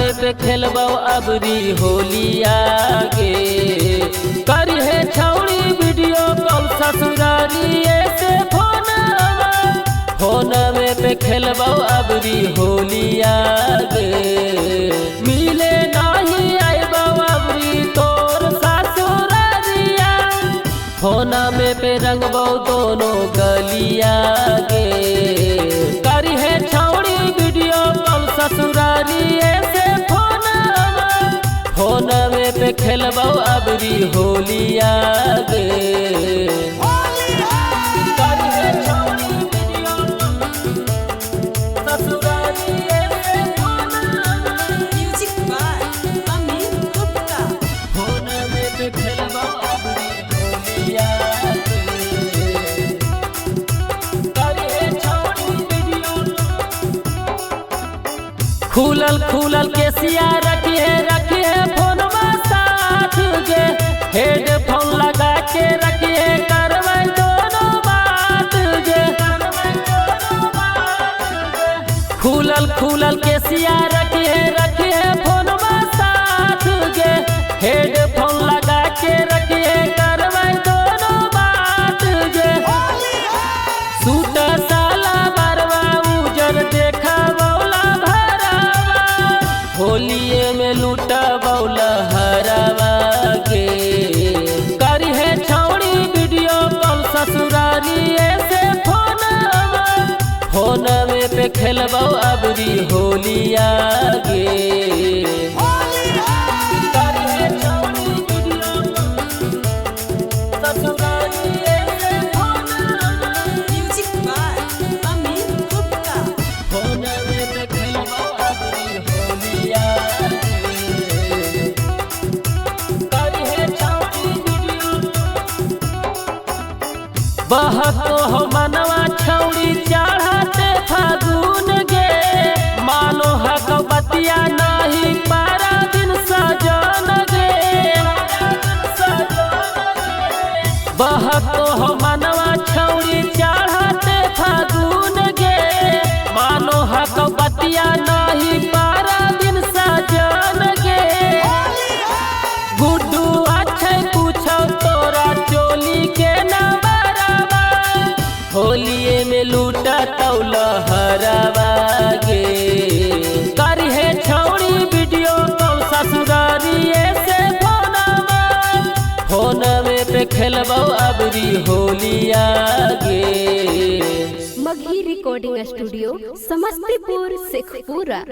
में पे खेलबो अबरी होलिया गे। करी है छौड़ी वीडियो कॉल ससुरारिये से फोन में पे खेलबो अबरी होलिया गे। मिले नहीं आइबो अबरी तोर ससुरारिया, फोन में पे रंगबो दोनों गलिया गे। करी है छौड़ी वीडियो कॉल ससुरारिये से फोन में पे खेलबो अबरी होलिया गे। खुलल केसिया रखिए फोनमा साथ गे। हेडफोन लगा के रखिए करबै दोनों बात गे। खुलल केसिया रखिए फोनमा साथ गे। हेडफोन लगा के रखिए करबै दोनों बात गे। सूट साला बरवा उजर देखा होलिये में लूटा बौला हरावा गे। करी है छौड़ी वीडियो कॉल ससुरारिये से फोन में पे खेलबो अबरी होलिया गे। बहतो हो मनवा छौड़ी चढ़ते फागुन गे। मानो हक बतिया नहीं पारा दिन सजन गे। बहतो हो मनवा छौड़ी चढ़ते फागुन गे। मानो हक बतिया नहीं पारा दिन सजन गे। गुड्डू अच्छे पूछो तोरा चोली के ना होलिये में लूटा तौला हरावा गे। करी है छौड़ी वीडियो कॉल ससुरारिये से फोन में पे खेलबो अबरी होलिया गे। Magahi recording studio Samastipur Sheikhpura.